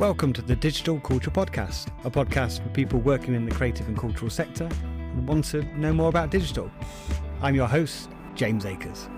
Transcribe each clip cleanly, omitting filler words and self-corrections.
Welcome to the Digital Culture Podcast, a podcast for people working in the creative and cultural sector and want to know more about digital. I'm your host, James Akers.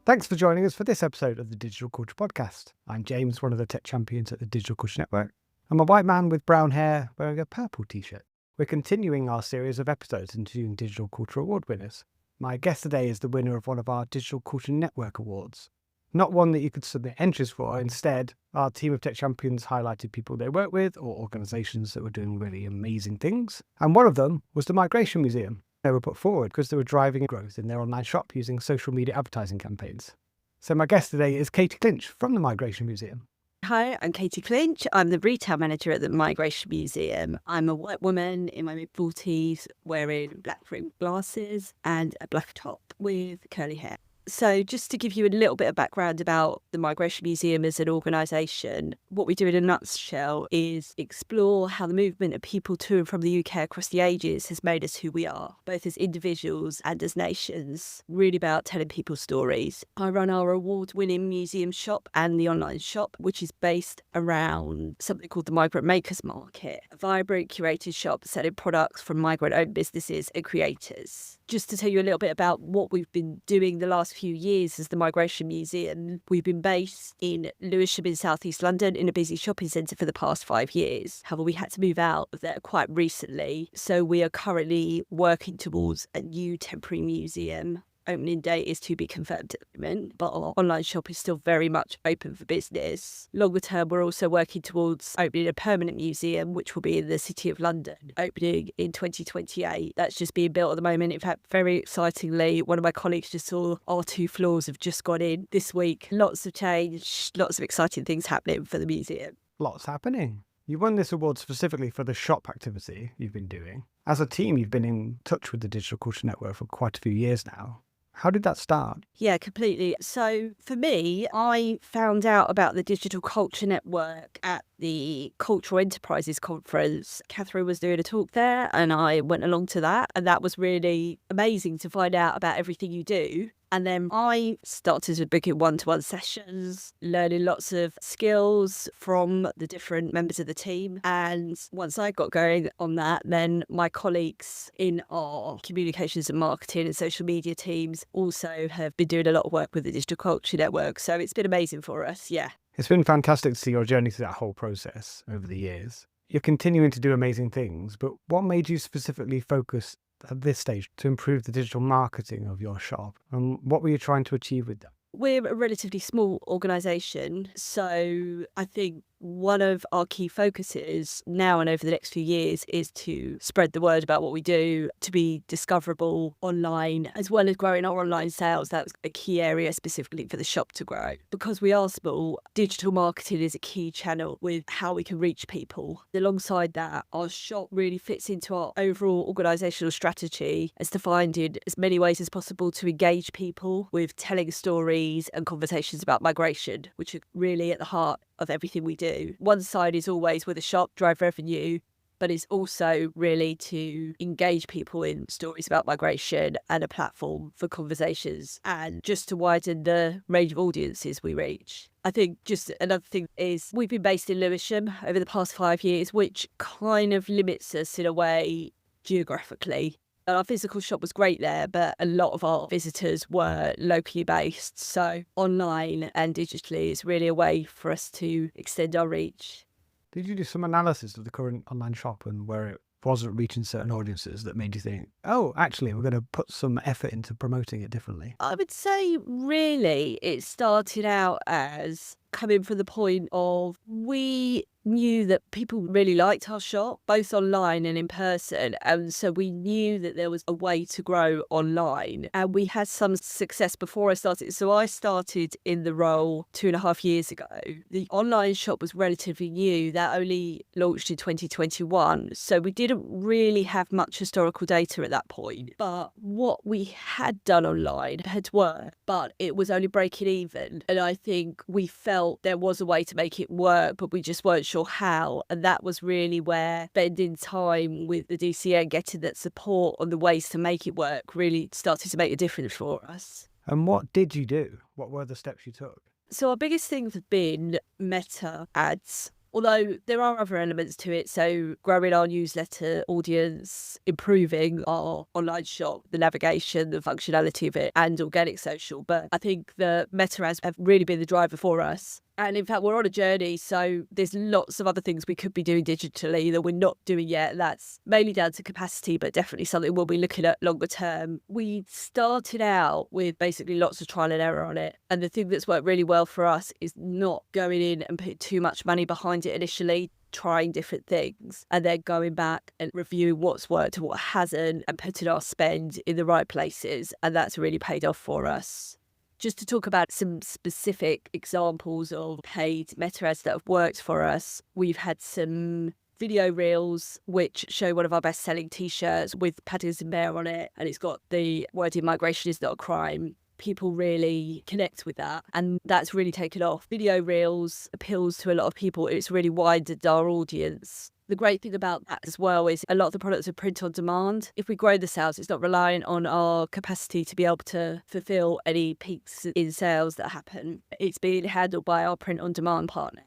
Thanks for joining us for this episode of the Digital Culture Podcast. I'm James, one of the tech champions at the Digital Culture Network. I'm a white man with brown hair wearing a purple t-shirt. We're continuing our series of episodes interviewing Digital Culture Award winners. My guest today is the winner of one of our Digital Culture Network Awards. Not one that you could submit entries for. Instead, our team of tech champions highlighted people they work with or organisations that were doing really amazing things. And one of them was the Migration Museum. They were put forward because they were driving growth in their online shop using social media advertising campaigns. So my guest today is Katy Clinch from the Migration Museum. Hi, I'm Katy Clinch. I'm the retail manager at the Migration Museum. I'm a white woman in my mid-40s wearing black rimmed glasses and a black top with curly hair. So just to give you a little bit of background about the Migration Museum as an organisation, what we do in a nutshell is explore how the movement of people to and from the UK across the ages has made us who we are, both as individuals and as nations, really about telling people's stories. I run our award-winning museum shop and the online shop, which is based around something called the Migrant Makers Market, a vibrant curated shop selling products from migrant-owned businesses and creators. Just to tell you a little bit about what we've been doing the last few years as the Migration Museum, we've been based in Lewisham in South East London in a busy shopping centre for the past 5 years. However, we had to move out of there quite recently, so we are currently working towards a new temporary museum. Opening date is to be confirmed at the moment, but our online shop is still very much open for business. Longer term, we're also working towards opening a permanent museum, which will be in the City of London, opening in 2028. That's just being built at the moment. In fact, very excitingly, one of my colleagues just saw our 2 floors have just gone in this week. Lots of change, lots of exciting things happening for the museum. Lots happening. You won this award specifically for the shop activity you've been doing. As a team, you've been in touch with the Digital Culture Network for quite a few years now. How did that start? Yeah, completely. So for me, I found out about the Digital Culture Network at the Cultural Enterprises Conference. Catherine was doing a talk there and I went along to that. And that was really amazing to find out about everything you do. And then I started to book in one-to-one sessions, learning lots of skills from the different members of the team. And once I got going on that, then my colleagues in our communications and marketing and social media teams also have been doing a lot of work with the Digital Culture Network. So it's been amazing for us, yeah. It's been fantastic to see your journey through that whole process over the years. You're continuing to do amazing things, but what made you specifically focus at this stage to improve the digital marketing of your shop? And what were you trying to achieve with that? We're a relatively small organisation, so I think one of our key focuses now and over the next few years is to spread the word about what we do, to be discoverable online, as well as growing our online sales. That was a key area specifically for the shop to grow. Because we are small, digital marketing is a key channel with how we can reach people. Alongside that, our shop really fits into our overall organisational strategy as to finding as many ways as possible to engage people with telling stories and conversations about migration, which are really at the heart of everything we do. One side is always with a shop, drive revenue, but it's also really to engage people in stories about migration and a platform for conversations and just to widen the range of audiences we reach. I think just another thing is we've been based in Lewisham over the past 5 years, which kind of limits us in a way geographically. Our physical shop was great there, but a lot of our visitors were locally based. So online and digitally is really a way for us to extend our reach. Did you do some analysis of the current online shop and where it wasn't reaching certain audiences that made you think, oh, actually, we're going to put some effort into promoting it differently? I would say really it started out as coming from the point of we knew that people really liked our shop, both online and in person. And so we knew that there was a way to grow online. And we had some success before I started. So I started in the role 2.5 years ago. The online shop was relatively new. That only launched in 2021. So we didn't really have much historical data at that point. But what we had done online had worked, but it was only breaking even. And I think we felt there was a way to make it work, but we just weren't sure how. And that was really where spending time with the DCN, getting that support on the ways to make it work really started to make a difference for us. And what did you do? What were the steps you took? So our biggest things have been Meta ads. Although there are other elements to it, so growing our newsletter audience, improving our online shop, the navigation, the functionality of it, and organic social. But I think the Meta ads have really been the driver for us. And in fact, we're on a journey, so there's lots of other things we could be doing digitally that we're not doing yet. That's mainly down to capacity, but definitely something we'll be looking at longer term. We started out with basically lots of trial and error on it. And the thing that's worked really well for us is not going in and putting too much money behind it initially, trying different things, and then going back and reviewing what's worked and what hasn't, and putting our spend in the right places. And that's really paid off for us. Just to talk about some specific examples of paid meta ads that have worked for us, we've had some video reels which show one of our best-selling t-shirts with Paddington Bear on it, and it's got the wording "migration is not a crime." People really connect with that, and that's really taken off. Video reels appeals to a lot of people. It's really widened our audience. The great thing about that as well is a lot of the products are print on demand. If we grow the sales, it's not reliant on our capacity to be able to fulfill any peaks in sales that happen. It's being handled by our print on demand partner.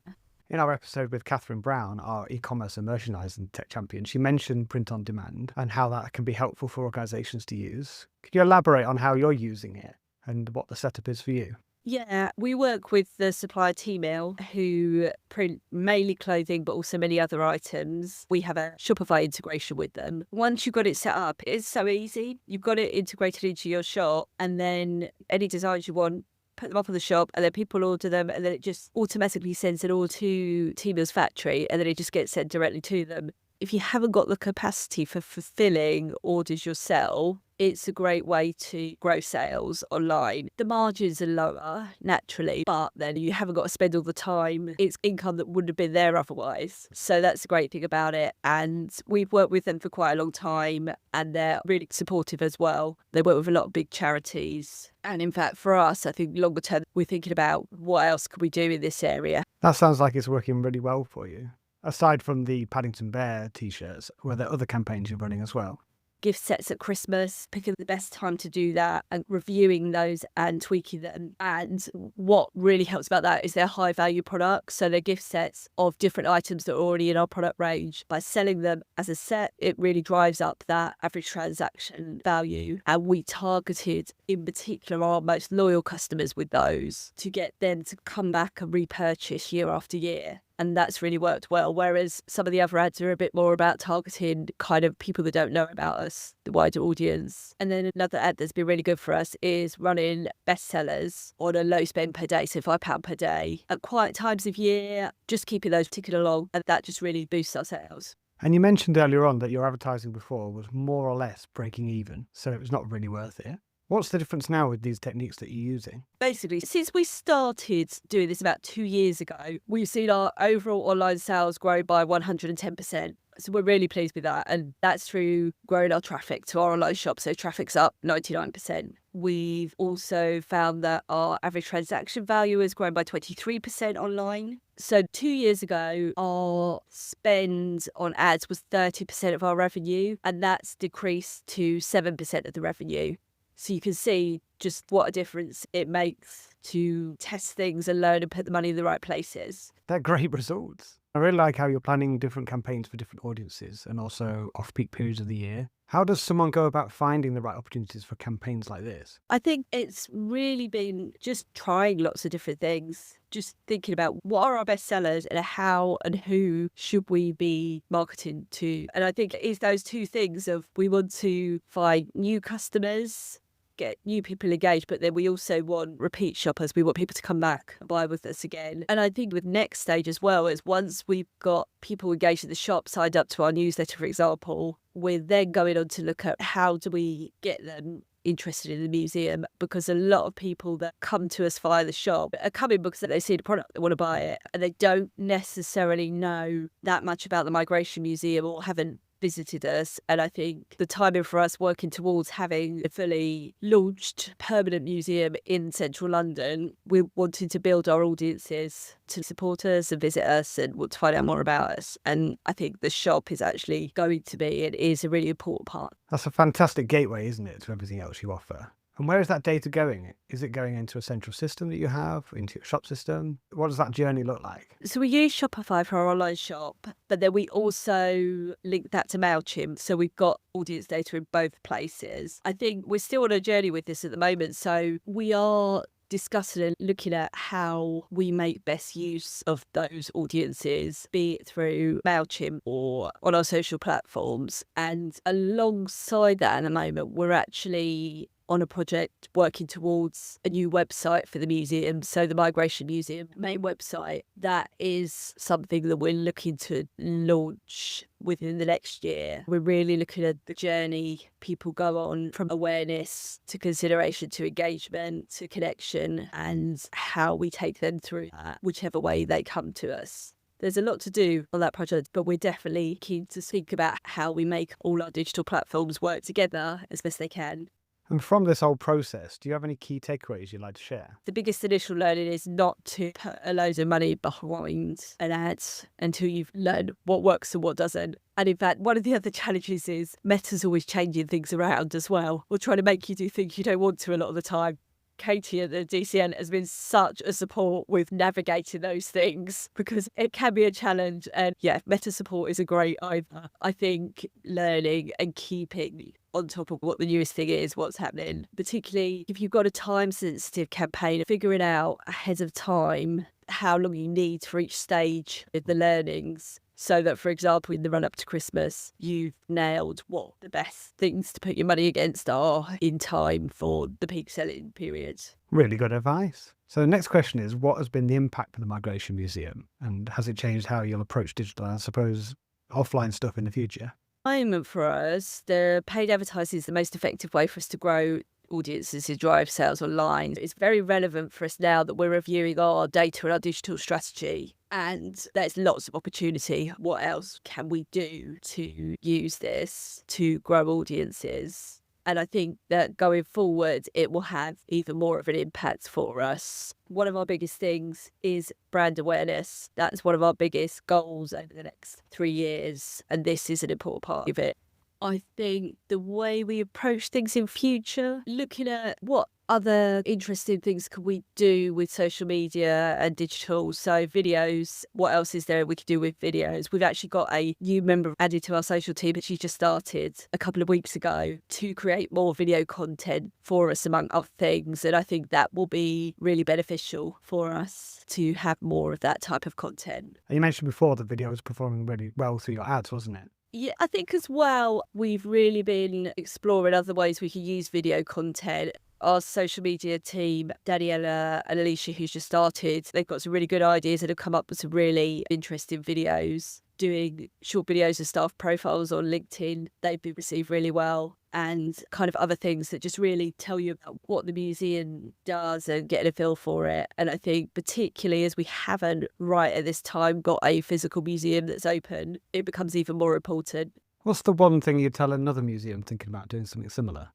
In our episode with Catherine Brown, our e-commerce and merchandising tech champion, she mentioned print on demand and how that can be helpful for organisations to use. Could you elaborate on how you're using it and what the setup is for you? Yeah, we work with the supplier T-Mail, who print mainly clothing, but also many other items. We have a Shopify integration with them. Once you've got it set up, it's so easy. You've got it integrated into your shop, and then any designs you want, put them up on the shop, and then people order them, and then it just automatically sends it all to T-Mail's factory, and then it just gets sent directly to them. If you haven't got the capacity for fulfilling orders yourself, it's a great way to grow sales online. The margins are lower, naturally, but then you haven't got to spend all the time. It's income that wouldn't have been there otherwise. So that's the great thing about it. And we've worked with them for quite a long time, and they're really supportive as well. They work with a lot of big charities. And in fact, for us, I think longer term, we're thinking about what else could we do in this area. That sounds like it's working really well for you. Aside from the Paddington Bear t-shirts, were there other campaigns you're running as well? Gift sets at Christmas, picking the best time to do that and reviewing those and tweaking them. And what really helps about that is they're high value products. So they're gift sets of different items that are already in our product range. By selling them as a set, it really drives up that average transaction value. And we targeted in particular our most loyal customers with those to get them to come back and repurchase year after year. And that's really worked well. Whereas some of the other ads are a bit more about targeting kind of people that don't know about us, the wider audience. And then another ad that's been really good for us is running bestsellers on a low spend per day, so £5 per day, at quiet times of year, just keeping those ticking along. And that just really boosts our sales. And you mentioned earlier on that your advertising before was more or less breaking even, so it was not really worth it. What's the difference now with these techniques that you're using? Basically, since we started doing this about 2 years ago, we've seen our overall online sales grow by 110%. So we're really pleased with that. And that's through growing our traffic to our online shop. So traffic's up 99%. We've also found that our average transaction value has grown by 23% online. So 2 years ago, our spend on ads was 30% of our revenue, and that's decreased to 7% of the revenue. So you can see just what a difference it makes to test things and learn and put the money in the right places. They're great results. I really like how you're planning different campaigns for different audiences and also off-peak periods of the year. How does someone go about finding the right opportunities for campaigns like this? I think it's really been just trying lots of different things, just thinking about what are our best sellers and how and who should we be marketing to. And I think it's those two things of we want to find new customers, get new people engaged, but then we also want repeat shoppers. We want people to come back and buy with us again. And I think with next stage as well is once we've got people engaged in the shop, signed up to our newsletter, for example, we're then going on to look at how do we get them interested in the museum, because a lot of people that come to us via the shop are coming because they see the product, they want to buy it, and they don't necessarily know that much about the Migration Museum or haven't visited us. And I think the timing for us working towards having a fully launched permanent museum in central London, we're wanting to build our audiences to support us and visit us and want to find out more about us. And I think the shop is actually going to be and is a really important part. That's a fantastic gateway, isn't it, to everything else you offer? And where is that data going? Is it going into a central system that you have, into your shop system? What does that journey look like? So we use Shopify for our online shop, but then we also link that to MailChimp. So we've got audience data in both places. I think we're still on a journey with this at the moment. So we are discussing and looking at how we make best use of those audiences, be it through MailChimp or on our social platforms. And alongside that, at the moment, we're actually on a project working towards a new website for the museum. So the Migration Museum main website, that is something that we're looking to launch within the next year. We're really looking at the journey people go on from awareness to consideration to engagement to connection and how we take them through that, whichever way they come to us. There's a lot to do on that project, but we're definitely keen to think about how we make all our digital platforms work together as best they can. And from this whole process, do you have any key takeaways you'd like to share? The biggest initial learning is not to put a load of money behind an ad until you've learned what works and what doesn't. And in fact, one of the other challenges is Meta's always changing things around as well, or trying to make you do things you don't want to a lot of the time. Katy at the DCN has been such a support with navigating those things because it can be a challenge. And yeah, Meta support is a great either. I think learning and keeping on top of what the newest thing is, what's happening, particularly if you've got a time-sensitive campaign, figuring out ahead of time how long you need for each stage of the learnings. So that, for example, in the run-up to Christmas, you've nailed what the best things to put your money against are in time for the peak selling period. Really good advice. So the next question is, what has been the impact of the Migration Museum? And has it changed how you'll approach digital and I suppose offline stuff in the future? Moment for us, the paid advertising is the most effective way for us to grow audiences to drive sales online. It's very relevant for us now that we're reviewing our data and our digital strategy. And there's lots of opportunity. What else can we do to use this to grow audiences? And I think that going forward, it will have even more of an impact for us. One of our biggest things is brand awareness. That's one of our biggest goals over the next 3 years. And this is an important part of it. I think the way we approach things in future, looking at what other interesting things can we do with social media and digital. So videos, what else is there we could do with videos? We've actually got a new member added to our social team, but she just started a couple of weeks ago to create more video content for us, among other things. And I think that will be really beneficial for us to have more of that type of content. And you mentioned before the video was performing really well through your ads, wasn't it? Yeah, I think as well, we've really been exploring other ways we can use video content. Our social media team, Daniela and Alicia, who's just started, they've got some really good ideas and have come up with some really interesting videos, doing short videos of staff profiles on LinkedIn. They've been received really well, and kind of other things that just really tell you about what the museum does and getting a feel for it. And I think particularly as we haven't right at this time got a physical museum that's open, it becomes even more important. What's the one thing you'd tell another museum thinking about doing something similar?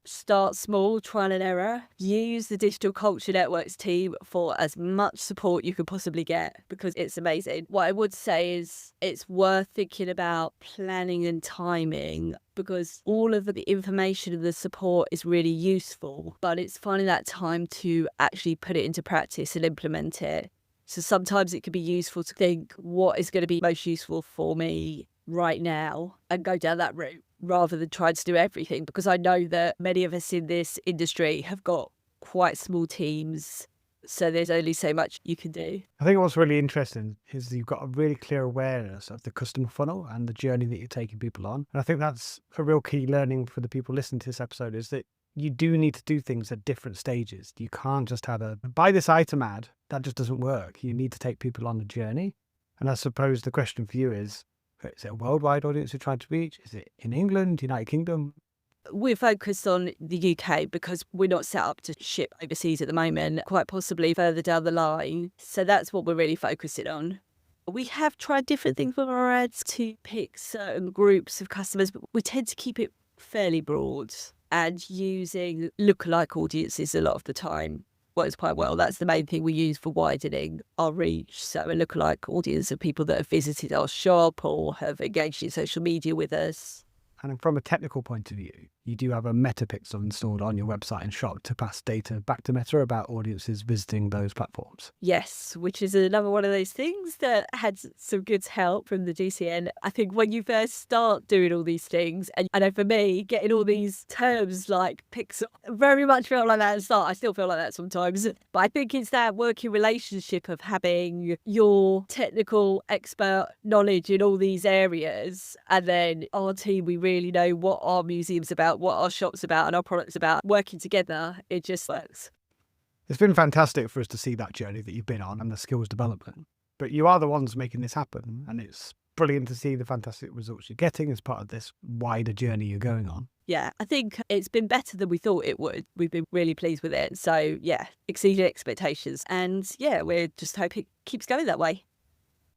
Start small, trial and error. Use the Digital Culture Networks team for as much support you could possibly get because it's amazing. What I would say is it's worth thinking about planning and timing because all of the information and the support is really useful, but it's finding that time to actually put it into practice and implement it. So sometimes it can be useful to think what is going to be most useful for me right now and go down that route, rather than trying to do everything, because I know that many of us in this industry have got quite small teams, so there's only so much you can do. I think what's really interesting is you've got a really clear awareness of the customer funnel and the journey that you're taking people on. And I think that's a real key learning for the people listening to this episode is that you do need to do things at different stages. You can't just have a buy this item ad. That just doesn't work. You need to take people on the journey. And I suppose the question for you is it a worldwide audience you're trying to reach? Is it in England, United Kingdom? We're focused on the UK because we're not set up to ship overseas at the moment, quite possibly further down the line. So that's what we're really focusing on. We have tried different things with our ads to pick certain groups of customers, but we tend to keep it fairly broad and using lookalike audiences a lot of the time. Works quite well. That's the main thing we use for widening our reach. So a lookalike audience of people that have visited our shop or have engaged in social media with us. And from a technical point of view, you do have a Meta pixel installed on your website and shop to pass data back to Meta about audiences visiting those platforms. Yes, which is another one of those things that had some good help from the DCN. I think when you first start doing all these things, and I know for me, getting all these terms like pixel very much felt like that at the start. I still feel like that sometimes. But I think it's that working relationship of having your technical expert knowledge in all these areas, and then our team, we really know what our museum's about, what our shop's about, and our product's about. Working together, it just works. It's been fantastic for us to see that journey that you've been on and the skills development. But you are the ones making this happen, and it's brilliant to see the fantastic results you're getting as part of this wider journey you're going on. Yeah, I think it's been better than we thought it would. We've been really pleased with it. So yeah, exceeded expectations. And yeah, we're just hoping it keeps going that way.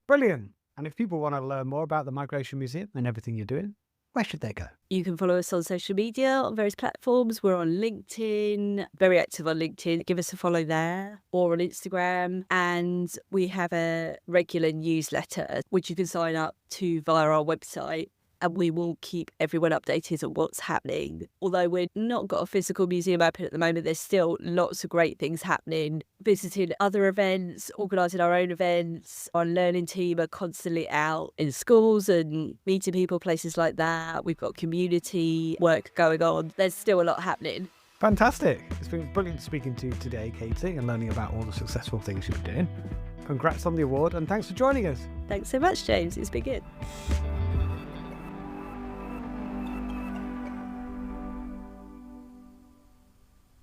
Brilliant. And if people want to learn more about the Migration Museum and everything you're doing, where should they go? You can follow us on social media on various platforms. We're on LinkedIn, very active on LinkedIn. Give us a follow there, or on Instagram. And we have a regular newsletter, which you can sign up to via our website. And we will keep everyone updated on what's happening. Although we've not got a physical museum open at the moment, there's still lots of great things happening. Visiting other events, organising our own events. Our learning team are constantly out in schools and meeting people, places like that. We've got community work going on. There's still a lot happening. Fantastic. It's been brilliant speaking to you today, Katie, and learning about all the successful things you've been doing. Congrats on the award, and thanks for joining us. Thanks so much, James. It's been good.